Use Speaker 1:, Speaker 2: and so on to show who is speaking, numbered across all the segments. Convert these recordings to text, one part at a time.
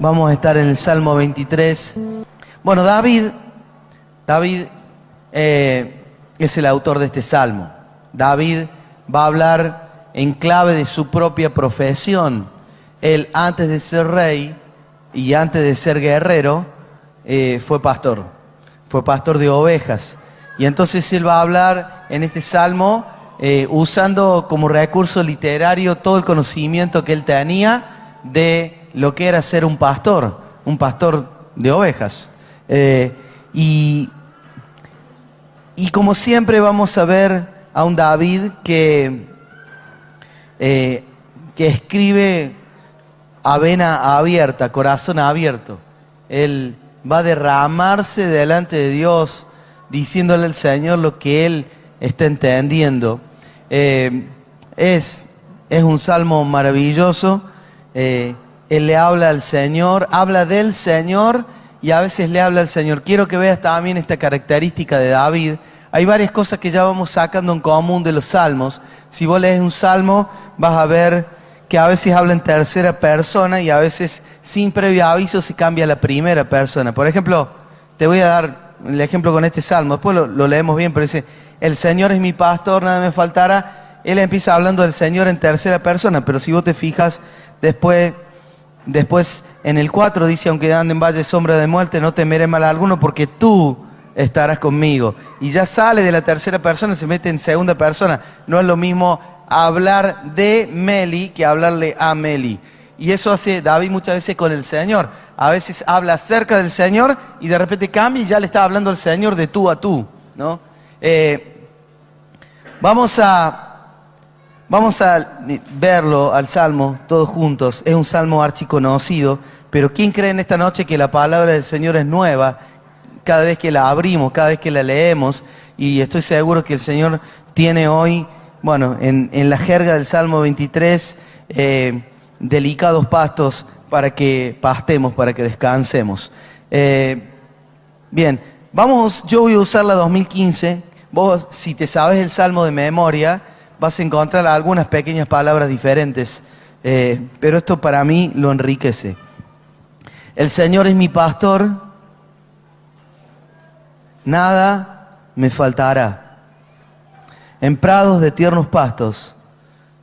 Speaker 1: Vamos a estar en el Salmo 23. Bueno, David es el autor de este Salmo. David va a hablar en clave de su propia profesión. Él, antes de ser rey y antes de ser guerrero, fue pastor de ovejas. Y entonces él va a hablar en este Salmo usando como recurso literario todo el conocimiento que él tenía de lo que era ser un pastor de ovejas. Y como siempre vamos a ver a un David que escribe a vena abierta, corazón abierto. Él va a derramarse delante de Dios, diciéndole al Señor lo que él está entendiendo. Es un salmo maravilloso. Él le habla al Señor, habla del Señor y a veces le habla al Señor. Quiero que veas también esta característica de David. Hay varias cosas que ya vamos sacando en común de los salmos. Si vos lees un salmo, vas a ver que a veces habla en tercera persona y a veces sin previo aviso se cambia a la primera persona. Por ejemplo, te voy a dar el ejemplo con este salmo. Después lo leemos bien, pero dice: el Señor es mi pastor, nada me faltará. Él empieza hablando del Señor en tercera persona, pero si vos te fijas, después en el 4 dice: aunque ande en valle de sombra de muerte, no temeré mal alguno, porque tú estarás conmigo. Y ya sale de la tercera persona, se mete en segunda persona. No es lo mismo hablar de Meli que hablarle a Meli. Y eso hace David muchas veces con el Señor. A veces habla acerca del Señor y de repente cambia y ya le está hablando al Señor de tú a tú, ¿no? Vamos a verlo al Salmo todos juntos. Es un Salmo archiconocido, pero ¿quién cree en esta noche que la palabra del Señor es nueva cada vez que la abrimos, cada vez que la leemos? Y estoy seguro que el Señor tiene hoy, bueno, en la jerga del Salmo 23, delicados pastos para que pastemos, para que descansemos. Bien, yo voy a usar la 2015. Vos, si te sabes el Salmo de memoria, vas a encontrar algunas pequeñas palabras diferentes, pero esto para mí lo enriquece. El Señor es mi pastor, nada me faltará. En prados de tiernos pastos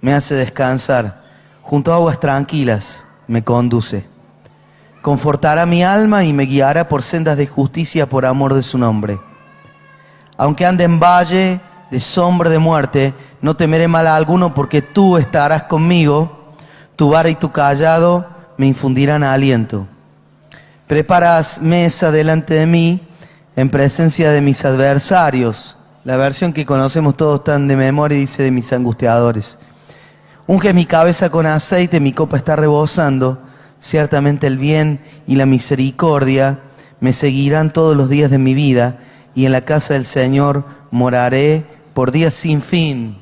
Speaker 1: me hace descansar, junto a aguas tranquilas me conduce. Confortará mi alma y me guiará por sendas de justicia por amor de su nombre. Aunque ande en valle de sombra de muerte, no temeré mal a alguno, porque tú estarás conmigo. Tu vara y tu cayado me infundirán aliento. Preparas mesa delante de mí en presencia de mis adversarios. La versión que conocemos todos tan de memoria dice: de mis angustiadores. Unge mi cabeza con aceite, mi copa está rebosando. Ciertamente el bien y la misericordia me seguirán todos los días de mi vida, y en la casa del Señor moraré por días sin fin.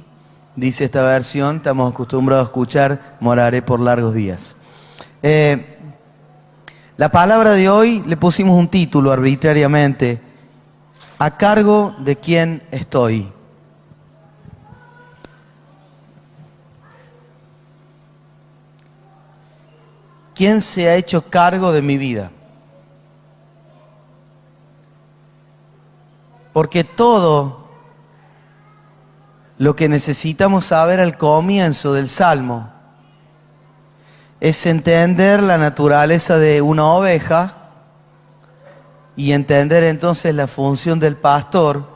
Speaker 1: Dice esta versión, estamos acostumbrados a escuchar: moraré por largos días. La palabra de hoy le pusimos un título arbitrariamente: ¿a cargo de quién estoy? ¿Quién se ha hecho cargo de mi vida? Porque todo lo que necesitamos saber al comienzo del Salmo es entender la naturaleza de una oveja y entender entonces la función del pastor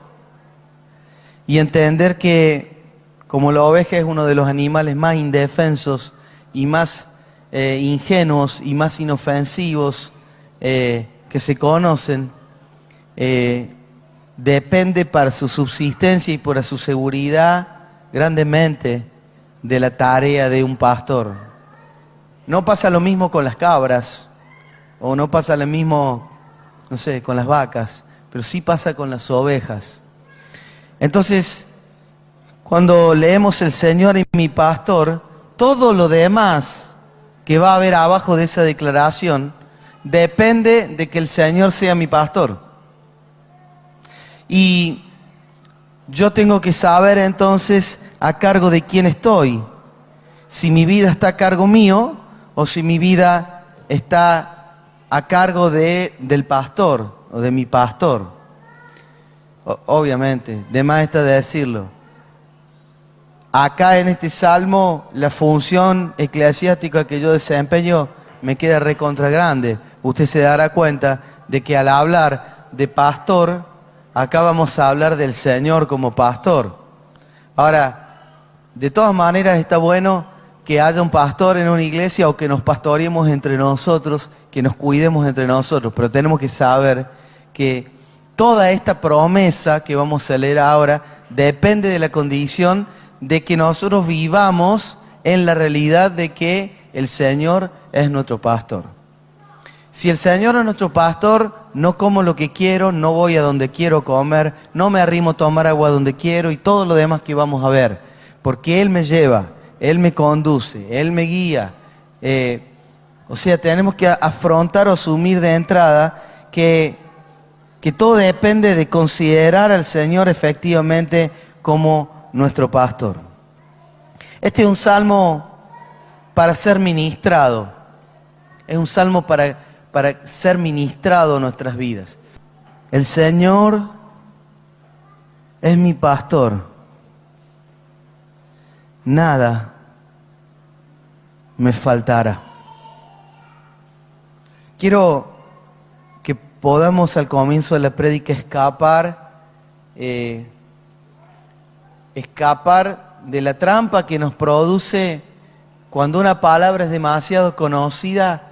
Speaker 1: y entender que como la oveja es uno de los animales más indefensos y más ingenuos y más inofensivos que se conocen, depende para su subsistencia y para su seguridad grandemente de la tarea de un pastor. No pasa lo mismo con las cabras, o no pasa lo mismo, no sé, con las vacas, pero sí pasa con las ovejas. Entonces, cuando leemos el Señor es mi pastor, todo lo demás que va a haber abajo de esa declaración depende de que el Señor sea mi pastor. Y yo tengo que saber entonces a cargo de quién estoy. Si mi vida está a cargo mío o si mi vida está a cargo del pastor o de mi pastor. Obviamente, de más está decirlo. Acá en este salmo, la función eclesiástica que yo desempeño me queda recontra grande. Usted se dará cuenta de que al hablar de pastor, acá vamos a hablar del Señor como pastor. Ahora, de todas maneras está bueno que haya un pastor en una iglesia o que nos pastoreemos entre nosotros, que nos cuidemos entre nosotros, pero tenemos que saber que toda esta promesa que vamos a leer ahora depende de la condición de que nosotros vivamos en la realidad de que el Señor es nuestro pastor. Si el Señor es nuestro pastor, no como lo que quiero, no voy a donde quiero comer, no me arrimo a tomar agua donde quiero y todo lo demás que vamos a ver. Porque Él me lleva, Él me conduce, Él me guía. O sea, tenemos que afrontar o asumir de entrada que todo depende de considerar al Señor efectivamente como nuestro pastor. Este es un salmo para ser ministrado. Es un salmo para ser ministrado en nuestras vidas. El Señor es mi pastor. Nada me faltará. Quiero que podamos al comienzo de la prédica escapar de la trampa que nos produce cuando una palabra es demasiado conocida.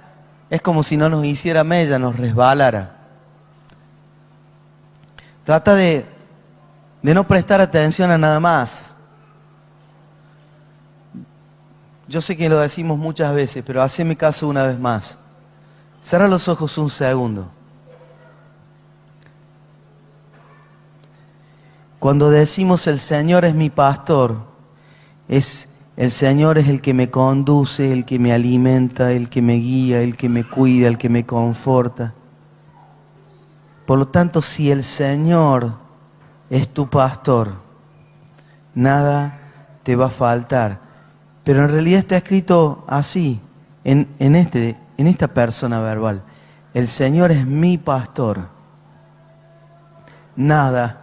Speaker 1: Es como si no nos hiciera mella, nos resbalara. Trata de no prestar atención a nada más. Yo sé que lo decimos muchas veces, pero haceme caso una vez más. Cierra los ojos un segundo. Cuando decimos el Señor es mi pastor, el Señor es el que me conduce, el que me alimenta, el que me guía, el que me cuida, el que me conforta. Por lo tanto, si el Señor es tu pastor, nada te va a faltar. Pero en realidad está escrito así, en esta persona verbal. El Señor es mi pastor. Nada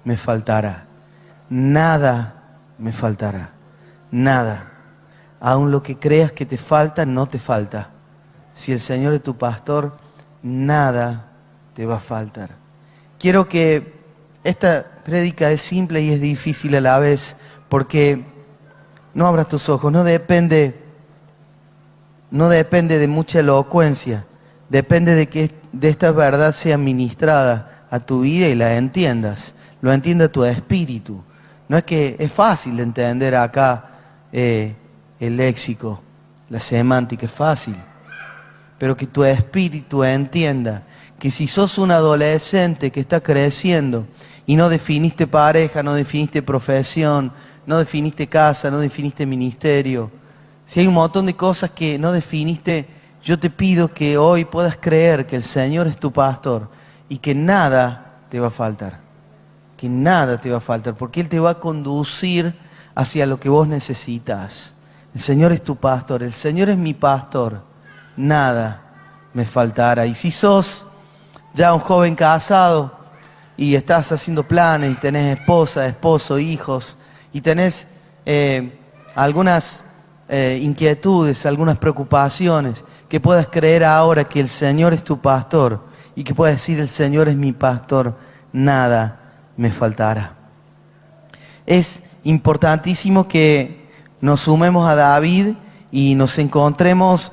Speaker 1: me faltará. Nada me faltará. Nada. Aun lo que creas que te falta, no te falta. Si el Señor es tu pastor, nada te va a faltar. Quiero que esta prédica es simple y es difícil a la vez, porque no abras tus ojos, no depende de mucha elocuencia, depende de que de esta verdad sea ministrada a tu vida y la entiendas, lo entienda tu espíritu. No es que es fácil de entender acá el léxico, la semántica, es fácil, pero que tu espíritu entienda que si sos un adolescente que está creciendo y no definiste pareja, no definiste profesión, no definiste casa, no definiste ministerio, si hay un montón de cosas que no definiste, yo te pido que hoy puedas creer que el Señor es tu pastor y que nada te va a faltar. Que nada te va a faltar, porque Él te va a conducir hacia lo que vos necesitas. El Señor es tu pastor, el Señor es mi pastor, nada me faltará. Y si sos ya un joven casado y estás haciendo planes y tenés esposa, esposo, hijos, y tenés algunas inquietudes, algunas preocupaciones, que puedas creer ahora que el Señor es tu pastor y que puedas decir el Señor es mi pastor, nada me faltará. Es importantísimo que nos sumemos a David y nos encontremos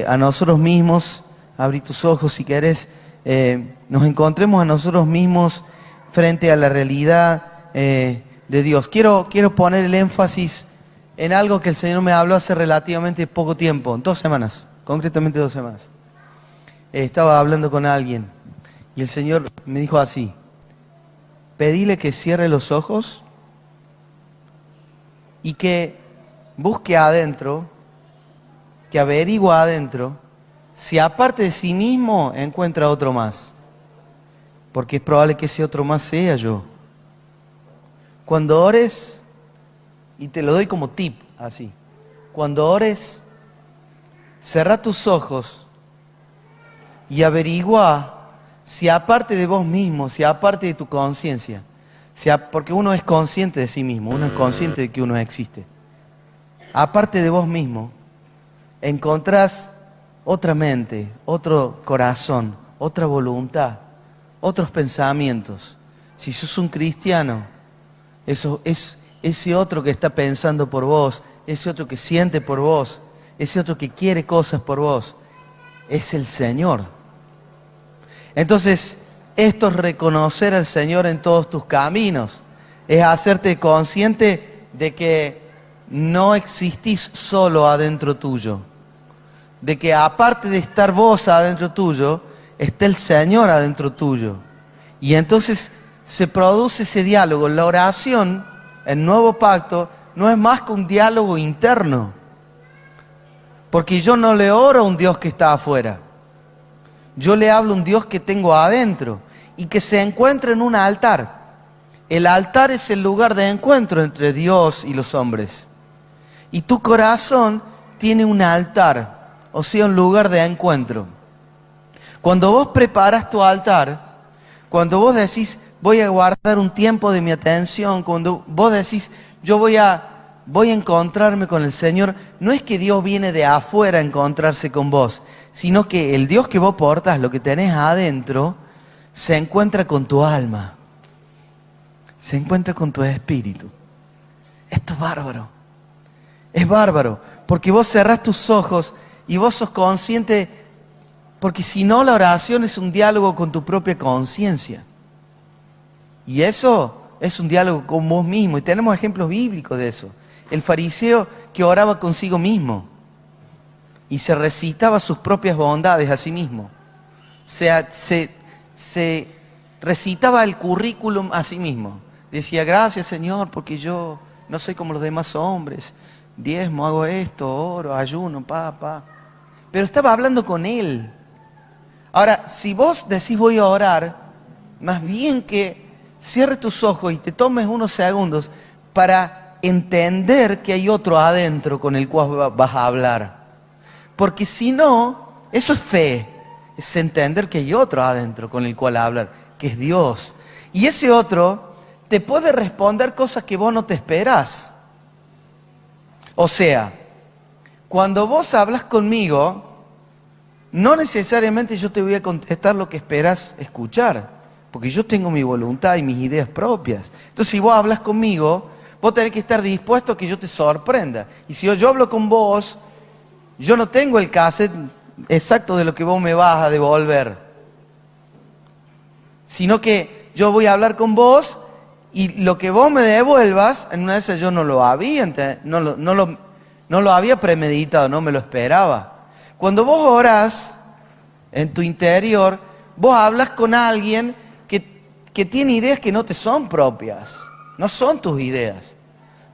Speaker 1: a nosotros mismos. Abrí tus ojos si querés. Nos encontremos a nosotros mismos frente a la realidad de Dios. Quiero poner el énfasis en algo que el Señor me habló hace relativamente poco tiempo, 2 semanas, concretamente 2 semanas. Estaba hablando con alguien y el Señor me dijo así: pedile que cierre los ojos y que busque adentro, que averigüe adentro, si aparte de sí mismo encuentra otro más. Porque es probable que ese otro más sea yo. Cuando ores, y te lo doy como tip, así. Cuando ores, cerrá tus ojos y averigua si aparte de vos mismo, si aparte de tu conciencia, porque uno es consciente de sí mismo, uno es consciente de que uno existe. Aparte de vos mismo, encontrás otra mente, otro corazón, otra voluntad, otros pensamientos. Si sos un cristiano, eso es ese otro que está pensando por vos, ese otro que siente por vos, ese otro que quiere cosas por vos, es el Señor. Entonces, esto es reconocer al Señor en todos tus caminos, es hacerte consciente de que no existís solo adentro tuyo, de que aparte de estar vos adentro tuyo, está el Señor adentro tuyo. Y entonces se produce ese diálogo. La oración, el nuevo pacto, no es más que un diálogo interno. Porque yo no le oro a un Dios que está afuera. Yo le hablo a un Dios que tengo adentro y que se encuentra en un altar. El altar es el lugar de encuentro entre Dios y los hombres. Y tu corazón tiene un altar, o sea, un lugar de encuentro. Cuando vos preparas tu altar, cuando vos decís, voy a guardar un tiempo de mi atención, cuando vos decís, yo voy a encontrarme con el Señor, no es que Dios viene de afuera a encontrarse con vos, sino que el Dios que vos portás, lo que tenés adentro, se encuentra con tu alma, se encuentra con tu espíritu. Esto es bárbaro, porque vos cerrás tus ojos y vos sos consciente, porque si no la oración es un diálogo con tu propia conciencia. Y eso es un diálogo con vos mismo, y tenemos ejemplos bíblicos de eso. El fariseo que oraba consigo mismo y se recitaba sus propias bondades a sí mismo. Se recitaba el currículum a sí mismo. Decía, gracias Señor, porque yo no soy como los demás hombres. Diezmo, hago esto, oro, ayuno, Pero estaba hablando con él. Ahora, si vos decís voy a orar, más bien que cierres tus ojos y te tomes unos segundos para entender que hay otro adentro con el cual vas a hablar. Porque si no, eso es fe. Es entender que hay otro adentro con el cual hablar, que es Dios. Y ese otro te puede responder cosas que vos no te esperás. O sea, cuando vos hablas conmigo, no necesariamente yo te voy a contestar lo que esperas escuchar, porque yo tengo mi voluntad y mis ideas propias. Entonces, si vos hablas conmigo, vos tenés que estar dispuesto a que yo te sorprenda. Y si yo hablo con vos, yo no tengo el cassette exacto de lo que vos me vas a devolver, sino que yo voy a hablar con vos y lo que vos me devuelvas, en una de esas yo no lo había premeditado, no me lo esperaba. Cuando vos orás en tu interior, vos hablas con alguien que tiene ideas que no te son propias, no son tus ideas,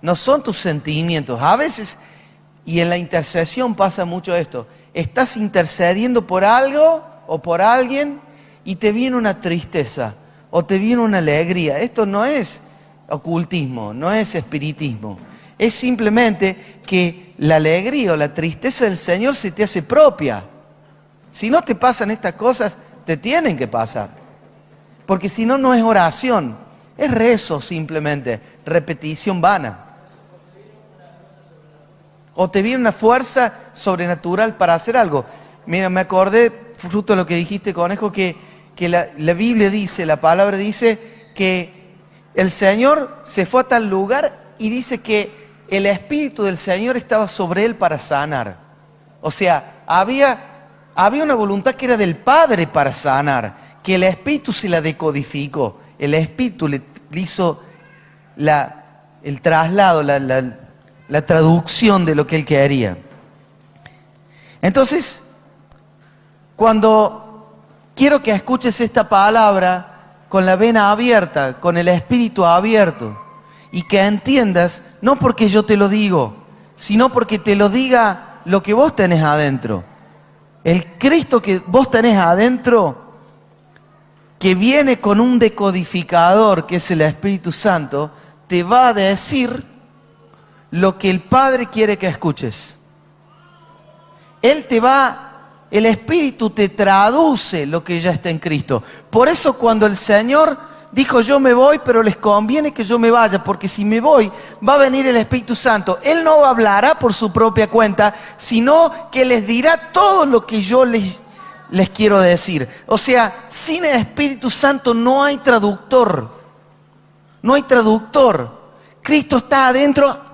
Speaker 1: no son tus sentimientos. A veces, y en la intercesión pasa mucho esto, estás intercediendo por algo o por alguien y te viene una tristeza o te viene una alegría. Esto no es ocultismo, no es espiritismo. Es simplemente que la alegría o la tristeza del Señor se te hace propia. Si no te pasan estas cosas, te tienen que pasar. Porque si no, no es oración, es rezo simplemente, repetición vana. O te viene una fuerza sobrenatural para hacer algo. Mira, me acordé, fruto de lo que dijiste, Conejo, que la Biblia dice, la palabra dice que el Señor se fue a tal lugar y dice que el Espíritu del Señor estaba sobre él para sanar. O sea, había una voluntad que era del Padre para sanar, que el Espíritu se la decodificó. El Espíritu le hizo el traslado, la traducción de lo que él quería. Entonces, cuando quiero que escuches esta palabra con la vena abierta, con el espíritu abierto, y que entiendas, no porque yo te lo digo, sino porque te lo diga lo que vos tenés adentro. El Cristo que vos tenés adentro, que viene con un decodificador, que es el Espíritu Santo, te va a decir lo que el Padre quiere que escuches. Él te va el Espíritu te traduce lo que ya está en Cristo. Por eso cuando el Señor dijo, yo me voy, pero les conviene que yo me vaya, porque si me voy, va a venir el Espíritu Santo. Él no hablará por su propia cuenta, sino que les dirá todo lo que yo les quiero decir. O sea, sin el Espíritu Santo no hay traductor. No hay traductor. Cristo está adentro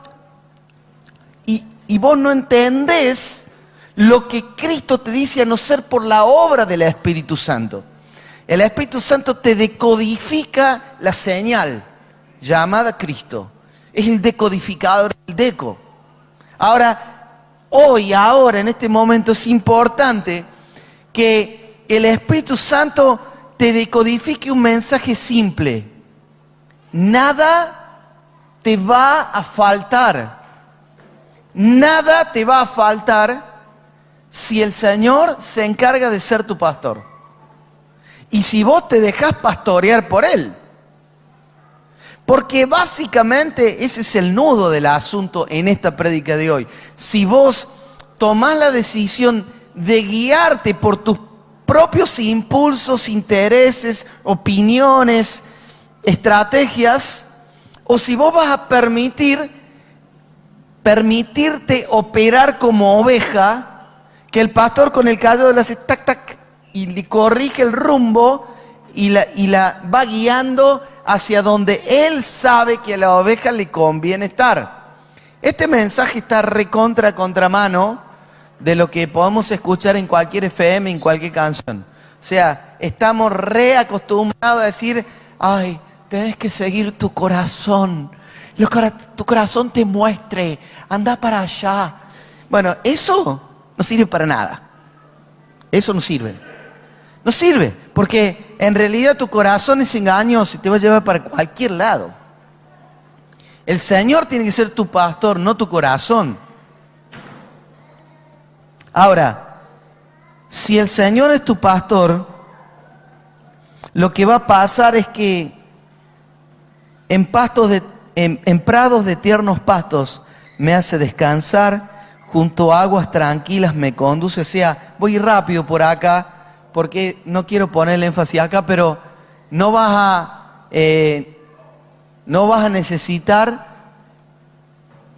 Speaker 1: y vos no entendés lo que Cristo te dice a no ser por la obra del Espíritu Santo. El Espíritu Santo te decodifica la señal llamada Cristo. Es el decodificador, el deco. Ahora, ahora, en este momento es importante que el Espíritu Santo te decodifique un mensaje simple. Nada te va a faltar. Nada te va a faltar si el Señor se encarga de ser tu pastor. Y si vos te dejás pastorear por Él. Porque básicamente ese es el nudo del asunto en esta prédica de hoy. Si vos tomás la decisión de guiarte por tus propios impulsos, intereses, opiniones, estrategias, o si vos vas a permitirte operar como oveja, que el pastor con el callado le hace tac, tac, y le corrige el rumbo y la va guiando hacia donde él sabe que a la oveja le conviene estar. Este mensaje está contramano de lo que podemos escuchar en cualquier FM, en cualquier canción. O sea, estamos reacostumbrados a decir, ay, tenés que seguir tu corazón. Tu corazón te muestre, anda para allá. Bueno, eso no sirve para nada. Eso no sirve. No sirve, porque en realidad tu corazón es engañoso y te va a llevar para cualquier lado. El Señor tiene que ser tu pastor, no tu corazón. Ahora, si el Señor es tu pastor, lo que va a pasar es que en prados de tiernos pastos me hace descansar, junto a aguas tranquilas me conduce. O sea, voy rápido por acá, porque no quiero ponerle énfasis acá, pero no vas a necesitar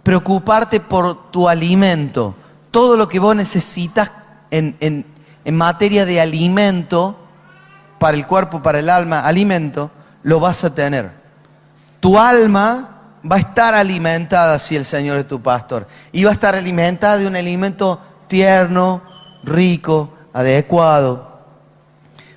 Speaker 1: preocuparte por tu alimento. Todo lo que vos necesitas en materia de alimento, para el cuerpo, para el alma, alimento, lo vas a tener. Tu alma va a estar alimentada si el Señor es tu pastor. Y va a estar alimentada de un alimento tierno, rico, adecuado.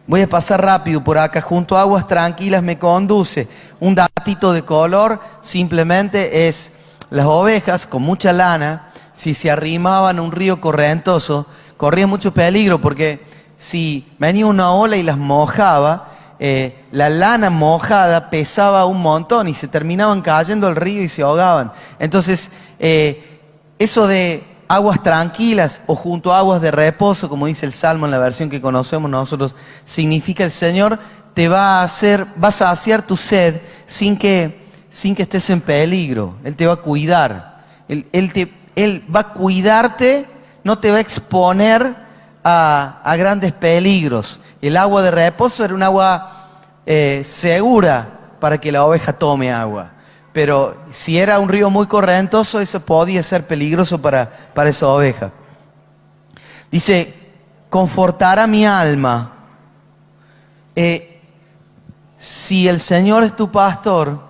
Speaker 1: Voy a pasar rápido por acá. Junto a aguas tranquilas me conduce. Un datito de color simplemente es las ovejas con mucha lana. Si se arrimaban a un río correntoso, corrían mucho peligro, porque si venía una ola y las mojaba, la lana mojada pesaba un montón y se terminaban cayendo al río y se ahogaban. Entonces, eso de aguas tranquilas o junto a aguas de reposo, como dice el Salmo en la versión que conocemos nosotros, significa el Señor te va a saciar tu sed sin que estés en peligro. Él te va a cuidar. Él va a cuidarte, no te va a exponer a grandes peligros. El agua de reposo era un agua segura para que la oveja tome agua. Pero si era un río muy correntoso, eso podía ser peligroso para esa oveja. Dice, confortará mi alma. Si el Señor es tu pastor,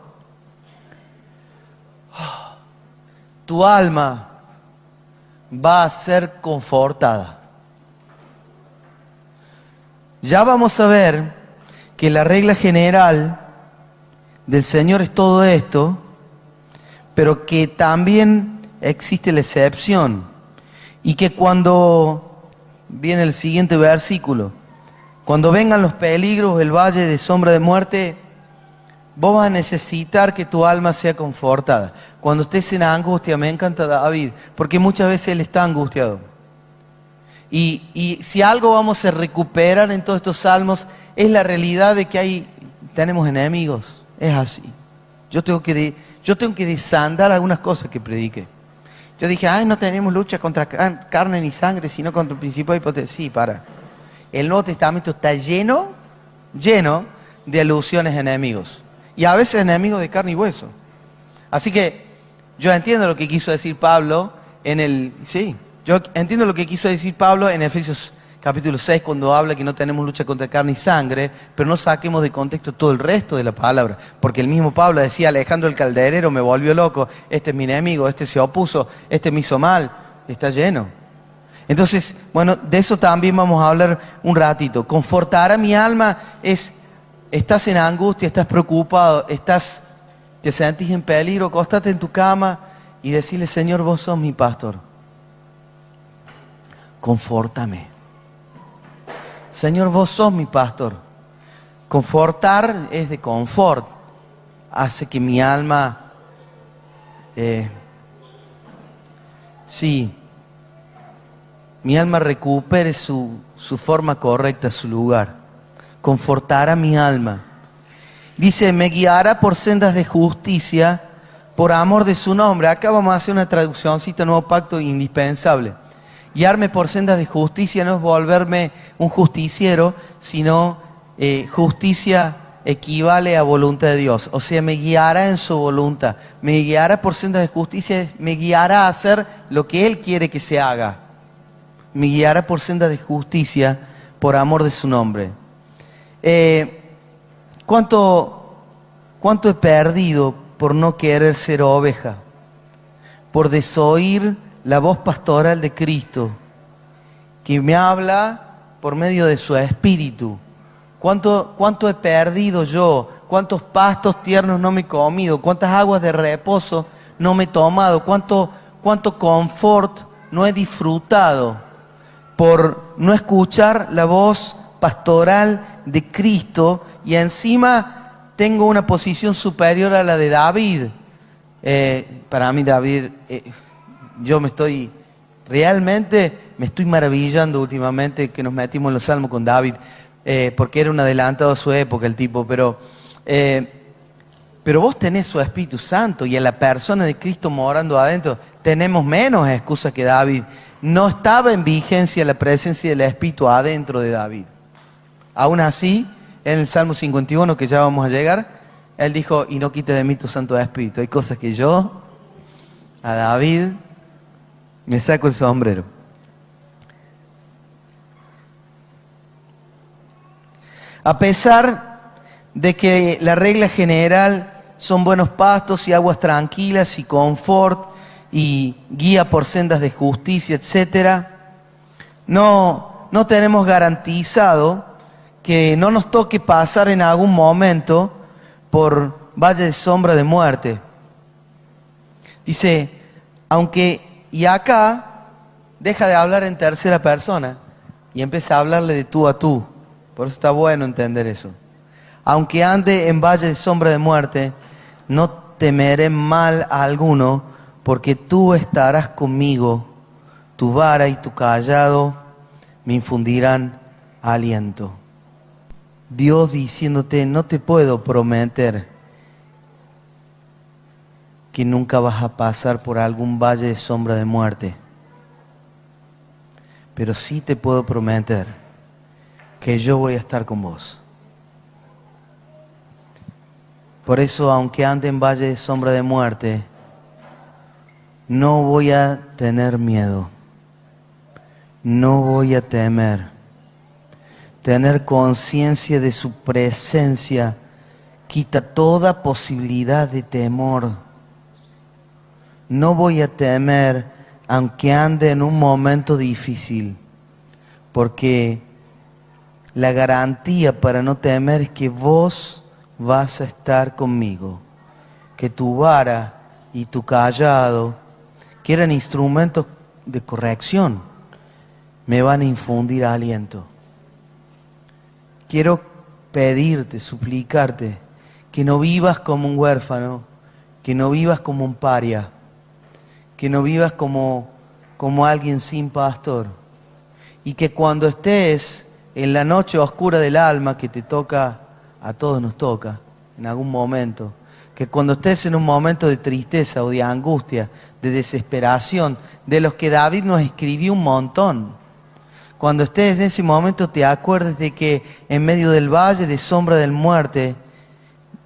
Speaker 1: tu alma va a ser confortada. Ya vamos a ver que la regla general del Señor es todo esto, pero que también existe la excepción. Y que cuando viene el siguiente versículo, cuando vengan los peligros, el valle de sombra de muerte, vos vas a necesitar que tu alma sea confortada. Cuando estés en angustia, me encanta David, porque muchas veces él está angustiado. Y si algo vamos a recuperar en todos estos salmos, es la realidad de que tenemos enemigos. Es así. Yo tengo que desandar algunas cosas que prediqué. Yo dije, ay, no tenemos lucha contra carne ni sangre, sino contra el principio de potencia. Sí, para. El Nuevo Testamento está lleno de alusiones a enemigos. Y a veces enemigos de carne y hueso. Así que yo entiendo lo que quiso decir Pablo yo entiendo lo que quiso decir Pablo en Efesios capítulo 6 cuando habla que no tenemos lucha contra carne y sangre, pero no saquemos de contexto todo el resto de la palabra. Porque el mismo Pablo decía, Alejandro el calderero me volvió loco, este es mi enemigo, este se opuso, este me hizo mal. Está lleno. Entonces, bueno, de eso también vamos a hablar un ratito. Confortar a mi alma es, estás en angustia, estás preocupado, te sentís en peligro, acostate en tu cama y decirle, Señor, vos sos mi pastor. Confórtame. Señor, vos sos mi pastor. Confortar es de confort. Hace que mi alma, mi alma recupere su forma correcta, su lugar. Confortará mi alma. Dice, me guiará por sendas de justicia, por amor de su nombre. Acá vamos a hacer una traduccióncita, nuevo pacto indispensable. Guiarme por sendas de justicia no es volverme un justiciero, sino justicia equivale a voluntad de Dios. O sea, me guiará en su voluntad. Me guiará por sendas de justicia, me guiará a hacer lo que Él quiere que se haga. Me guiará por sendas de justicia, por amor de su nombre. ¿Cuánto he perdido por no querer ser oveja? Por desoír la voz pastoral de Cristo, que me habla por medio de su Espíritu. ¿Cuánto he perdido yo? ¿Cuántos pastos tiernos no me he comido? ¿Cuántas aguas de reposo no me he tomado? ¿Cuánto confort no he disfrutado por no escuchar la voz pastoral de Cristo? Y encima tengo una posición superior a la de David. Para mí David, realmente me estoy maravillando últimamente que nos metimos en los salmos con David, porque era un adelantado a su época el tipo, pero vos tenés su Espíritu Santo y a la persona de Cristo morando adentro, tenemos menos excusas que David. No estaba en vigencia la presencia del Espíritu adentro de David. Aún así, en el Salmo 51, que ya vamos a llegar, él dijo, y no quite de mí tu Santo Espíritu. Hay cosas que yo, a David, me saco el sombrero. A pesar de que la regla general son buenos pastos y aguas tranquilas y confort y guía por sendas de justicia, etc., no tenemos garantizado que no nos toque pasar en algún momento por valle de sombra de muerte. Dice, y acá deja de hablar en tercera persona y empieza a hablarle de tú a tú. Por eso está bueno entender eso. Aunque ande en valle de sombra de muerte, no temeré mal a alguno, porque tú estarás conmigo, tu vara y tu cayado me infundirán aliento. Dios diciéndote, no te puedo prometer que nunca vas a pasar por algún valle de sombra de muerte, pero sí te puedo prometer que yo voy a estar con vos. Por eso, aunque ande en valle de sombra de muerte, no voy a tener miedo, no voy a temer. Tener conciencia de su presencia quita toda posibilidad de temor. No voy a temer aunque ande en un momento difícil, porque la garantía para no temer es que vos vas a estar conmigo, que tu vara y tu cayado, que eran instrumentos de corrección, me van a infundir aliento. Quiero pedirte, suplicarte, que no vivas como un huérfano, que no vivas como un paria, que no vivas como alguien sin pastor. Y que cuando estés en la noche oscura del alma, que te toca, a todos nos toca, en algún momento, que cuando estés en un momento de tristeza o de angustia, de desesperación, de los que David nos escribió un montón, cuando estés en ese momento te acuerdes de que en medio del valle de sombra de muerte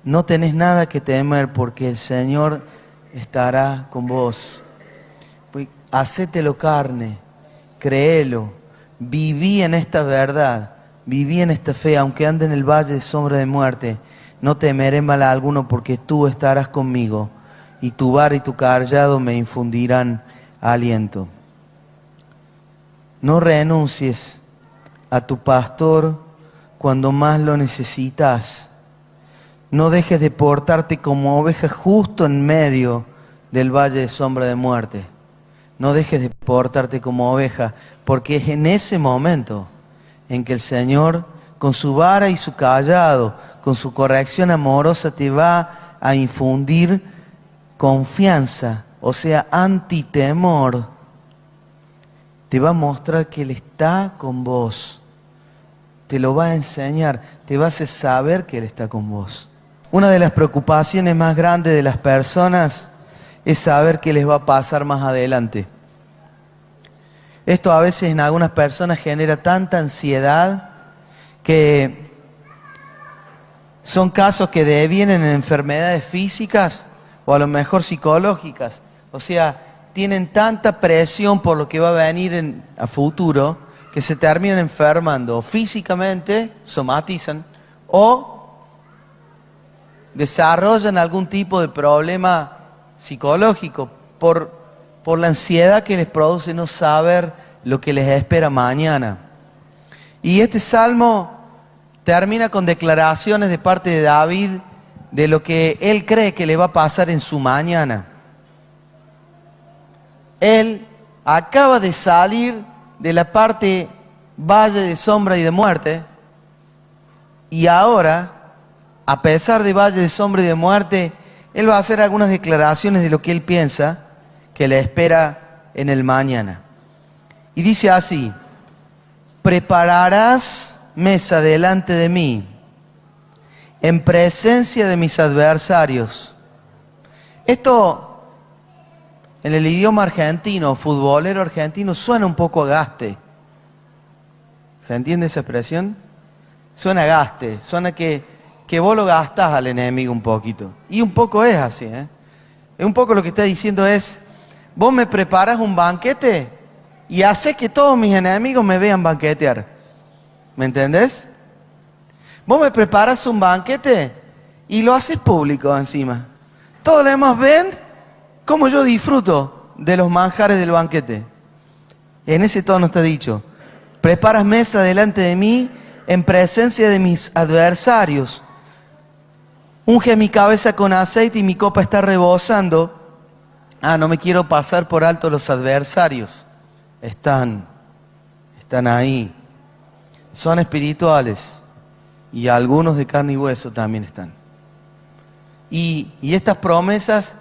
Speaker 1: no tenés nada que temer porque el Señor estará con vos. Hacételo carne, créelo, viví en esta verdad, viví en esta fe, aunque ande en el valle de sombra de muerte, no temeré mal a alguno porque tú estarás conmigo y tu vara y tu cayado me infundirán aliento. No renuncies a tu pastor cuando más lo necesitas. No dejes de portarte como oveja justo en medio del valle de sombra de muerte. No dejes de portarte como oveja, porque es en ese momento en que el Señor, con su vara y su cayado, con su corrección amorosa, te va a infundir confianza, o sea, antitemor. Te va a mostrar que Él está con vos. Te lo va a enseñar, te va a hacer saber que Él está con vos. Una de las preocupaciones más grandes de las personas es saber qué les va a pasar más adelante. Esto a veces en algunas personas genera tanta ansiedad que son casos que devienen en enfermedades físicas o a lo mejor psicológicas. O sea, tienen tanta presión por lo que va a venir a futuro que se terminan enfermando físicamente, somatizan, o desarrollan algún tipo de problema psicológico por la ansiedad que les produce no saber lo que les espera mañana. Y este salmo termina con declaraciones de parte de David de lo que él cree que le va a pasar en su mañana. Él acaba de salir de la parte valle de sombra y de muerte y ahora, a pesar de valle de sombra y de muerte, él va a hacer algunas declaraciones de lo que él piensa que le espera en el mañana. Y dice así: prepararás mesa delante de mí, en presencia de mis adversarios. Esto, en el idioma argentino, futbolero argentino, suena un poco a gaste. ¿Se entiende esa expresión? Suena a gaste, suena que vos lo gastás al enemigo un poquito. Y un poco es así, ¿eh? Es un poco lo que está diciendo es: vos me preparás un banquete y haces que todos mis enemigos me vean banquetear. ¿Me entendés? Vos me preparas un banquete y lo haces público encima. Todos los demás ven cómo yo disfruto de los manjares del banquete. En ese tono está dicho: preparas mesa delante de mí en presencia de mis adversarios. Unge mi cabeza con aceite y mi copa está rebosando. No me quiero pasar por alto los adversarios. Están ahí. Son espirituales. Y algunos de carne y hueso también están. Y estas promesas,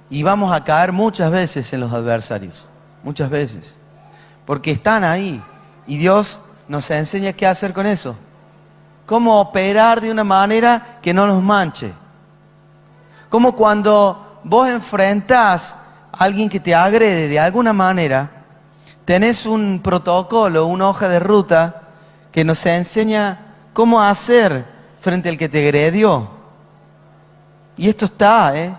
Speaker 1: y vamos a caer muchas veces en los adversarios. Muchas veces. Porque están ahí. Y Dios nos enseña qué hacer con eso. Cómo operar de una manera que no nos manche. Como cuando vos enfrentás a alguien que te agrede de alguna manera, tenés un protocolo, una hoja de ruta que nos enseña cómo hacer frente al que te agredió. Y esto está, ¿eh?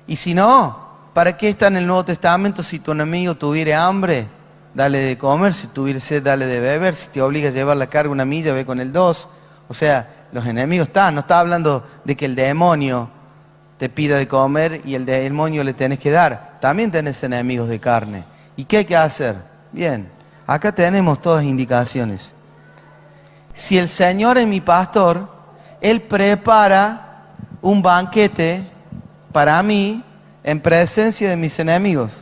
Speaker 1: Y si no, ¿para qué está en el Nuevo Testamento? Si tu enemigo tuviere hambre, dale de comer; si tuviere sed, dale de beber; si te obliga a llevar la carga 1 milla, ve con el 2. O sea, los enemigos están. No está hablando de que el demonio te pida de comer y el demonio le tenés que dar. También tenés enemigos de carne. ¿Y qué hay que hacer? Bien, acá tenemos todas indicaciones. Si el Señor es mi pastor, Él prepara un banquete para mí en presencia de mis enemigos.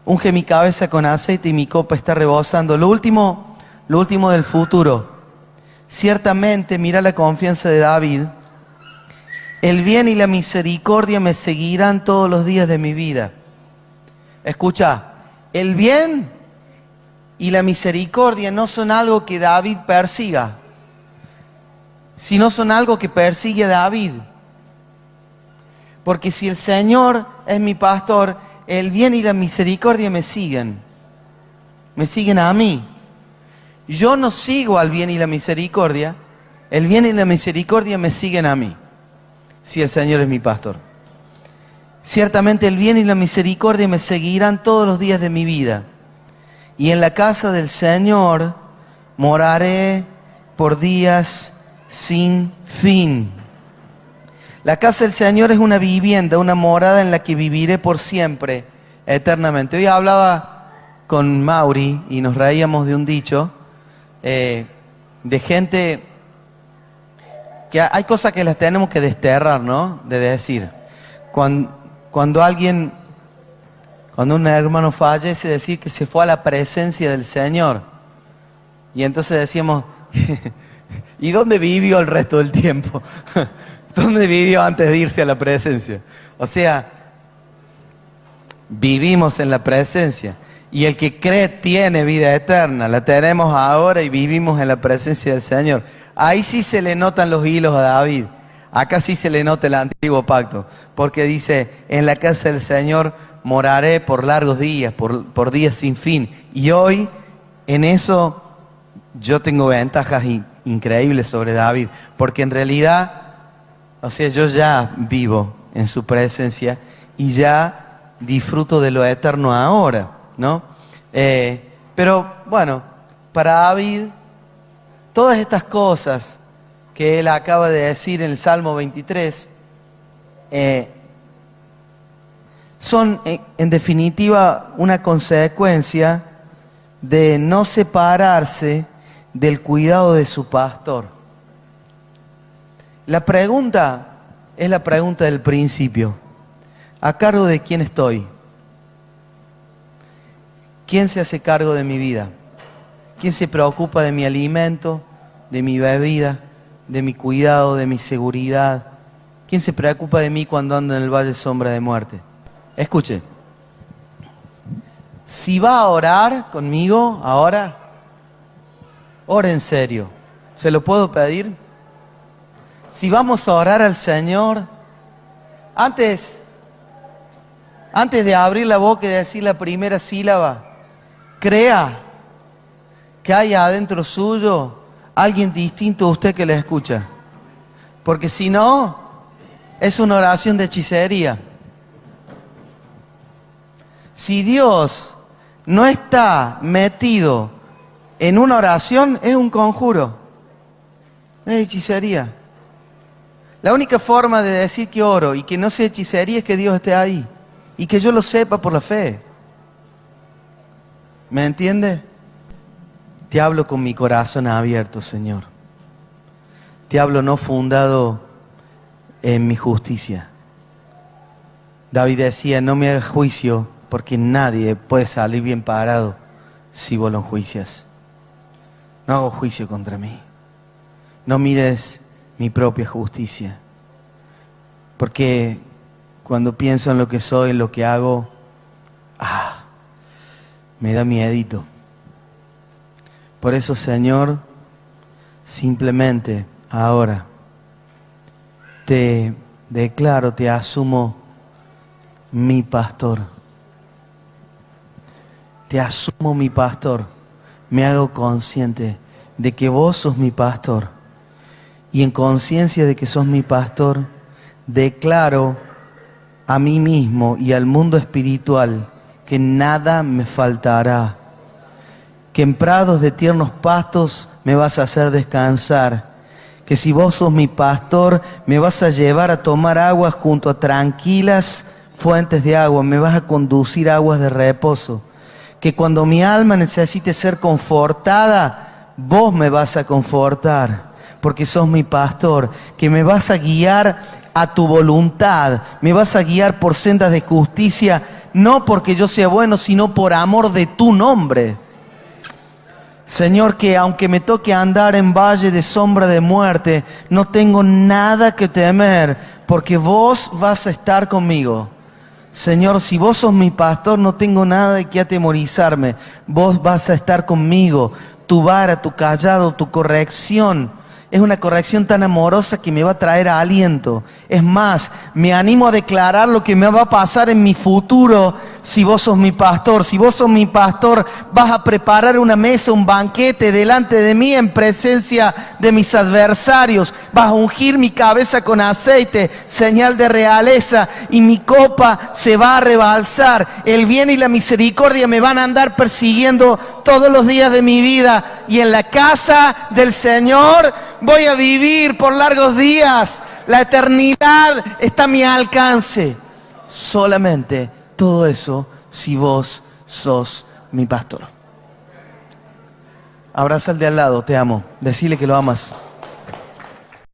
Speaker 1: Unge mi cabeza con aceite y mi copa está rebosando. Lo último del futuro. Ciertamente, mira la confianza de David. El bien y la misericordia me seguirán todos los días de mi vida. Escucha, el bien y la misericordia no son algo que David persiga. sino son algo que persigue a David. Porque si el Señor es mi pastor, el bien y la misericordia me siguen a mí. Yo no sigo al bien y la misericordia, el bien y la misericordia me siguen a mí, si el Señor es mi pastor. Ciertamente el bien y la misericordia me seguirán todos los días de mi vida, y en la casa del Señor moraré por días sin fin. La casa del Señor es una vivienda, una morada en la que viviré por siempre, eternamente. Hoy hablaba con Mauri y nos reíamos de un dicho de gente que hay cosas que las tenemos que desterrar, ¿no? De decir, cuando un hermano fallece, decir que se fue a la presencia del Señor. Y entonces decíamos, ¿y dónde vivió el resto del tiempo? ¿Dónde vivió antes de irse a la presencia? O sea, vivimos en la presencia. Y el que cree tiene vida eterna. La tenemos ahora y vivimos en la presencia del Señor. Ahí sí se le notan los hilos a David. Acá sí se le nota el antiguo pacto. Porque dice, en la casa del Señor moraré por largos días, por días sin fin. Y hoy, en eso, yo tengo ventajas increíbles sobre David. Porque en realidad, o sea, yo ya vivo en su presencia y ya disfruto de lo eterno ahora, ¿no? Pero bueno, para David, todas estas cosas que él acaba de decir en el Salmo 23 son en definitiva una consecuencia de no separarse del cuidado de su pastor. La pregunta es la pregunta del principio. ¿A cargo de quién estoy? ¿Quién se hace cargo de mi vida? ¿Quién se preocupa de mi alimento, de mi bebida, de mi cuidado, de mi seguridad? ¿Quién se preocupa de mí cuando ando en el valle sombra de muerte? Escuche. Si va a orar conmigo ahora, ore en serio. ¿Se lo puedo pedir? Si vamos a orar al Señor, antes de abrir la boca y decir la primera sílaba, crea que hay adentro suyo alguien distinto a usted que le escucha. Porque si no, es una oración de hechicería. Si Dios no está metido en una oración, es un conjuro, es hechicería. La única forma de decir que oro y que no sea hechicería es que Dios esté ahí y que yo lo sepa por la fe. ¿Me entiende? Te hablo con mi corazón abierto, Señor. Te hablo no fundado en mi justicia. David decía, no me hagas juicio porque nadie puede salir bien parado si vos lo enjuicias. No hago juicio contra mí. No mires mi propia justicia. Porque cuando pienso en lo que soy, en lo que hago, me da miedito. Por eso, Señor, simplemente ahora te declaro, te asumo mi pastor. Te asumo mi pastor. Me hago consciente de que vos sos mi pastor. Y en conciencia de que sos mi pastor, declaro a mí mismo y al mundo espiritual que nada me faltará. Que en prados de tiernos pastos me vas a hacer descansar. Que si vos sos mi pastor, me vas a llevar a tomar agua junto a tranquilas fuentes de agua. Me vas a conducir a aguas de reposo. Que cuando mi alma necesite ser confortada, vos me vas a confortar. Porque sos mi pastor, que me vas a guiar a tu voluntad, me vas a guiar por sendas de justicia, no porque yo sea bueno, sino por amor de tu nombre. Señor, que aunque me toque andar en valle de sombra de muerte, no tengo nada que temer, porque vos vas a estar conmigo. Señor, si vos sos mi pastor, no tengo nada de qué atemorizarme. Vos vas a estar conmigo, tu vara, tu callado, tu corrección Es una corrección tan amorosa que me va a traer aliento. Es más, me animo a declarar lo que me va a pasar en mi futuro si vos sos mi pastor. Si vos sos mi pastor, vas a preparar una mesa, un banquete delante de mí en presencia de mis adversarios. Vas a ungir mi cabeza con aceite, señal de realeza, y mi copa se va a rebalsar. El bien y la misericordia me van a andar persiguiendo todos los días de mi vida. Y en la casa del Señor voy a vivir por largos días. La eternidad está a mi alcance. Solamente todo eso si vos sos mi pastor. Abraza al de al lado, te amo. Decile que lo amas.